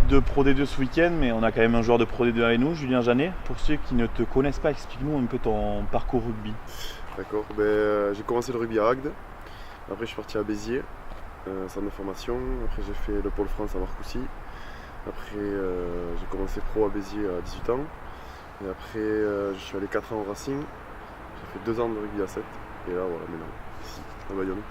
de Pro D2 ce week-end, mais on a quand même un joueur de Pro D2 avec nous, Julien Janet. Pour ceux qui ne te connaissent pas, explique-nous un peu ton parcours rugby. D'accord, j'ai commencé le rugby à Agde, après je suis parti à Béziers, centre de formation, après j'ai fait le Pôle France à Marcoussis, après j'ai commencé pro à Béziers à 18 ans, et après je suis allé 4 ans au Racing, j'ai fait 2 ans de rugby à 7, et là voilà maintenant, ici, à Bayonne.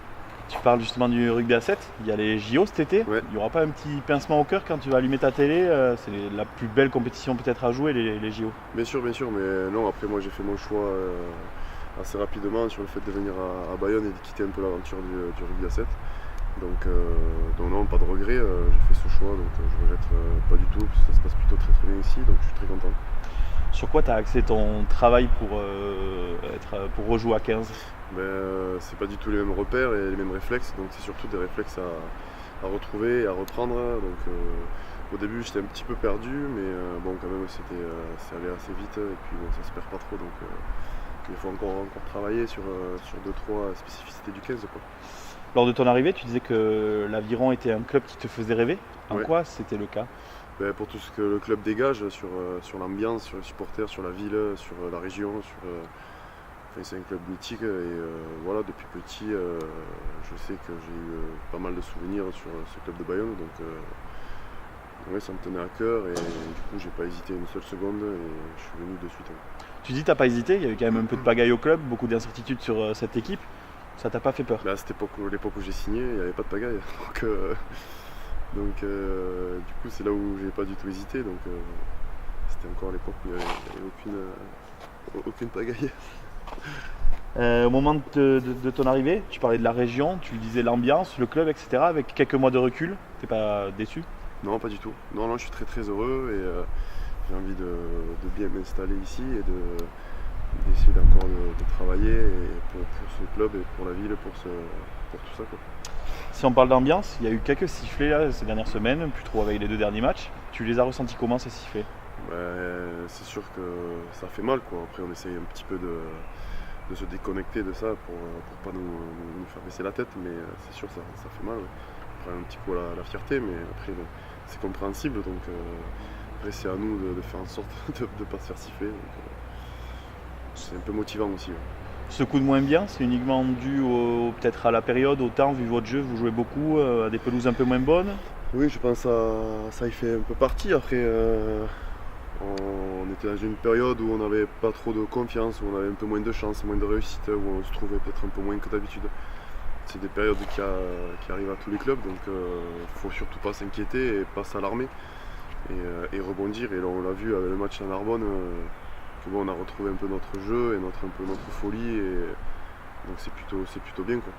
Tu parles justement du rugby à 7, il y a les JO cet été. Ouais. Il n'y aura pas un petit pincement au cœur quand tu vas allumer ta télé? C'est la plus belle compétition peut-être à jouer, les JO. Bien sûr, mais non, après moi j'ai fait mon choix assez rapidement sur le fait de venir à Bayonne et de quitter un peu l'aventure du rugby à 7. Donc non, pas de regret, j'ai fait ce choix, donc je regrette pas du tout, parce que ça se passe plutôt très très bien ici, donc je suis très content. Sur quoi tu as axé ton travail pour rejouer à 15? C'est pas du tout les mêmes repères et les mêmes réflexes, donc c'est surtout des réflexes à retrouver et à reprendre. Donc au début j'étais un petit peu perdu, mais bon quand même c'est allé assez vite et puis bon, ça se perd pas trop, donc il faut encore travailler sur 2-3 spécificités du 15 quoi. Lors de ton arrivée, tu disais que l'Aviron était un club qui te faisait rêver. En Ouais. quoi c'était le cas? Pour tout ce que le club dégage sur l'ambiance, sur les supporters, sur la ville, sur la région, c'est un club mythique et voilà, depuis petit je sais que j'ai eu pas mal de souvenirs sur ce club de Bayonne, donc ouais, ça me tenait à cœur et du coup j'ai pas hésité une seule seconde et je suis venu de suite. Tu dis t'as pas hésité, il y avait quand même un peu de pagaille au club, beaucoup d'incertitudes sur cette équipe. Ça t'a pas fait peur? À cette époque, l'époque où j'ai signé, il n'y avait pas de pagaille. Donc, du coup c'est là où j'ai pas du tout hésité, donc c'était encore l'époque où il n'y avait aucune pagaille. Au moment de ton arrivée, tu parlais de la région, tu le disais, l'ambiance, le club, etc. Avec quelques mois de recul, t'es pas déçu? Non, pas du tout. Non, je suis très très heureux et j'ai envie de bien m'installer ici et d'essayer encore de travailler pour ce club et pour la ville, pour tout ça quoi. Si on parle d'ambiance, il y a eu quelques sifflets là, ces dernières semaines, plus trop avec les 2 derniers matchs. Tu les as ressentis comment ces sifflets? C'est sûr que ça fait mal quoi. Après on essaye un petit peu de se déconnecter de ça pour pas nous faire baisser la tête, mais c'est sûr ça fait mal. Ouais. On prend un petit coup la fierté, mais après c'est compréhensible, donc après c'est à nous de faire en sorte de ne pas se faire siffler. Donc, c'est un peu motivant aussi. Ouais. Ce coup de moins bien, c'est uniquement dû peut-être à la période, au temps, vu votre jeu, vous jouez beaucoup à des pelouses un peu moins bonnes? Oui, je pense que ça y fait un peu partie. Après, on était dans une période où on n'avait pas trop de confiance, où on avait un peu moins de chance, moins de réussite, où on se trouvait peut-être un peu moins que d'habitude. C'est des périodes qui arrivent à tous les clubs, donc il ne faut surtout pas s'inquiéter et pas s'alarmer et rebondir. Et là, on l'a vu avec le match à Narbonne, que bon, on a retrouvé un peu notre jeu et un peu notre folie, et donc c'est plutôt bien quoi.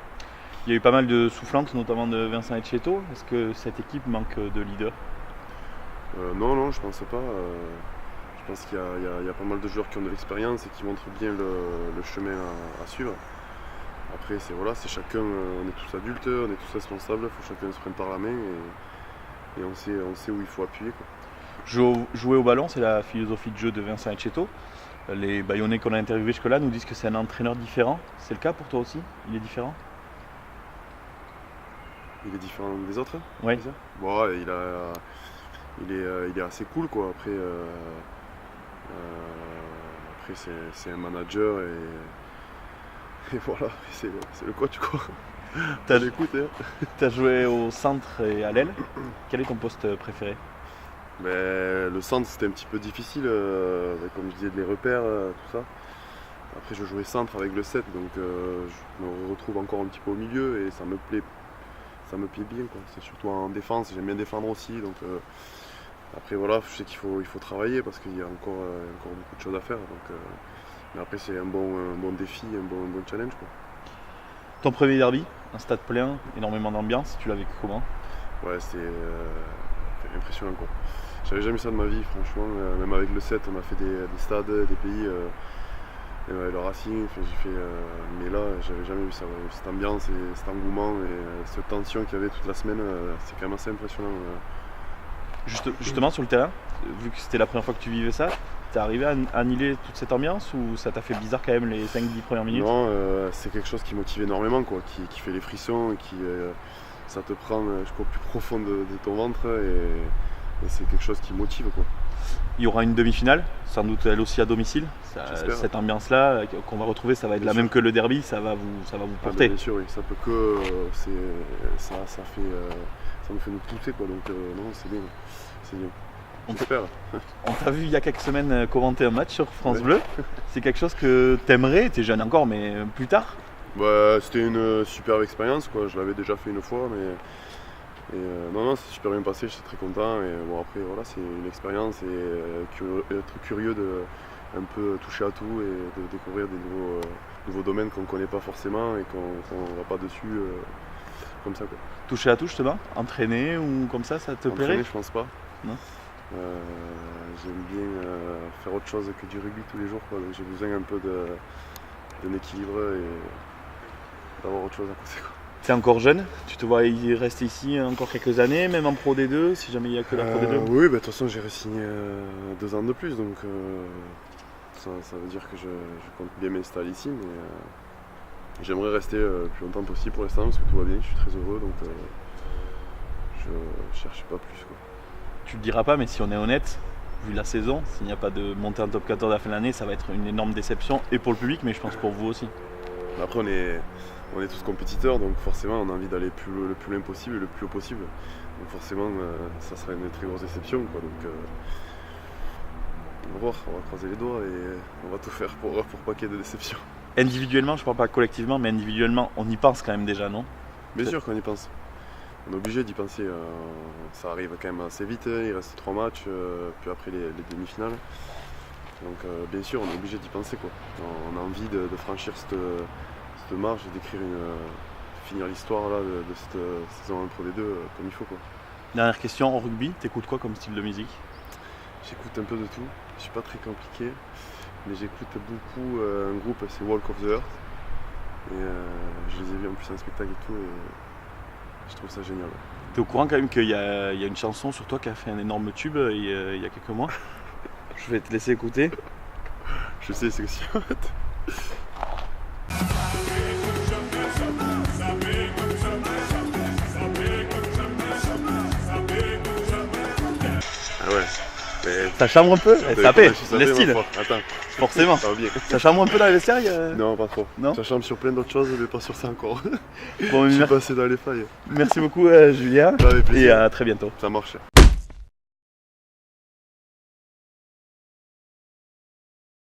Il y a eu pas mal de soufflantes, notamment de Vincent Etcheto. Est-ce que cette équipe manque de leader? Non, je pense pas. Je pense qu'il y a pas mal de joueurs qui ont de l'expérience et qui montrent bien le chemin à suivre. Après, c'est chacun, on est tous adultes, on est tous responsables, il faut chacun se prendre par la main et on sait où il faut appuyer quoi. Jouer au ballon, c'est la philosophie de jeu de Vincent Etcheto. Les Bayonnais qu'on a interviewés jusque-là nous disent que c'est un entraîneur différent. C'est le cas pour toi aussi? Il est différent? Il est différent des autres? Oui. Bon, il est assez cool quoi. Après c'est un manager et voilà, c'est le coach quoi. T'as L'écoute, as joué au centre et à l'aile. Quel est ton poste préféré? Le centre c'était un petit peu difficile, comme je disais, de les repères, tout ça. Après je jouais centre avec le 7, donc je me retrouve encore un petit peu au milieu et ça me plaît bien quoi. C'est surtout en défense, j'aime bien défendre aussi, donc après voilà, je sais qu'il faut travailler parce qu'il y a encore beaucoup de choses à faire, donc mais après c'est un bon défi, un bon challenge quoi. Ton premier derby, un stade plein, énormément d'ambiance, tu l'as vécu comment? Ouais, c'est impressionnant quoi. J'avais jamais vu ça de ma vie franchement, même avec le 7 on a fait des stades, des pays, même avec le Racing, mais là j'avais jamais vu ça, ouais. Cette ambiance et cet engouement et cette tension qu'il y avait toute la semaine, c'est quand même assez impressionnant. Justement sur le terrain, vu que c'était la première fois que tu vivais ça, t'es arrivé à annihiler toute cette ambiance ou ça t'a fait bizarre quand même les 5-10 premières minutes? Non, c'est quelque chose qui motive énormément quoi, qui fait les frissons, ça te prend jusqu'au plus profond de ton ventre c'est quelque chose qui motive, quoi. Il y aura une demi-finale, sans doute elle aussi à domicile. J'espère. Cette ambiance-là qu'on va retrouver, ça va être Bien la sûr. même que le derby, ça va vous Ah, porter. bien sûr, oui, ça peut que. Ça me fait nous pousser, quoi. Donc, non, c'est bien. C'est bien. J'espère. On t'a vu il y a quelques semaines commenter un match sur France Ouais. Bleu. C'est quelque chose que t'aimerais, t'es jeune encore, mais plus tard. Bah, c'était une superbe expérience, quoi. Je l'avais déjà fait une fois, mais. Non, c'est super bien passé, j'étais très content. Et bon, après, voilà, c'est une expérience et être curieux de un peu toucher à tout et de découvrir des nouveaux domaines qu'on ne connaît pas forcément et qu'on ne va pas dessus comme ça, quoi. Toucher à tout justement, entraîner ou comme ça te Entraîner, plairait? je pense pas. Non. J'aime bien faire autre chose que du rugby tous les jours, quoi. Donc j'ai besoin un peu d'un équilibre et d'avoir autre chose à côté, quoi. T'es encore jeune, tu te vois y rester ici encore quelques années, même en Pro D2, si jamais il n'y a que la Pro D2. Oui, bah, de toute façon j'ai re-signé 2 ans de plus, donc ça veut dire que je compte bien m'installer ici, mais j'aimerais rester le plus longtemps possible pour l'instant parce que tout va bien, je suis très heureux, donc je cherche pas plus, quoi. Tu le diras pas, mais si on est honnête, vu la saison, s'il n'y a pas de montée en top 14 à la fin de l'année, ça va être une énorme déception, et pour le public, mais je pense pour vous aussi. Mais après on est tous compétiteurs, donc forcément on a envie d'aller le plus loin possible et le plus haut possible. Donc forcément ça sera une très grosse déception, quoi. Donc on va voir, on va croiser les doigts et on va tout faire pour pas qu'il y ait de déception. Individuellement, je parle pas collectivement, mais individuellement, on y pense quand même déjà, non? Bien sûr qu'on y pense. On est obligé d'y penser. Ça arrive quand même assez vite, hein. Il reste 3 matchs, puis après les demi-finales. Donc bien sûr on est obligé d'y penser, quoi. On a envie de franchir cette marche et finir l'histoire là, de cette saison en Pro D2 comme il faut, quoi. Dernière question, en rugby, t'écoutes quoi comme style de musique? J'écoute un peu de tout, je suis pas très compliqué, mais j'écoute beaucoup un groupe, c'est Walk of the Earth. Et je les ai vus en plus en spectacle et tout, et je trouve ça génial. T'es au courant quand même qu'il y a une chanson sur toi qui a fait un énorme tube il y a quelques mois? Je vais te laisser écouter. Je sais, c'est aussi. Ah ouais. Mais Ça chambre un peu? t'avais Ça pas paie, lâché ça, le ma style, foi. Attends, forcément. ça va bien. Ça chambre un peu dans les vestiaires Non, pas trop. Non. Ça chambre sur plein d'autres choses, mais pas sur ça encore. Bon, Je suis passé dans les failles. merci beaucoup Julien, Ça avec et plaisir. à très bientôt. Ça marche.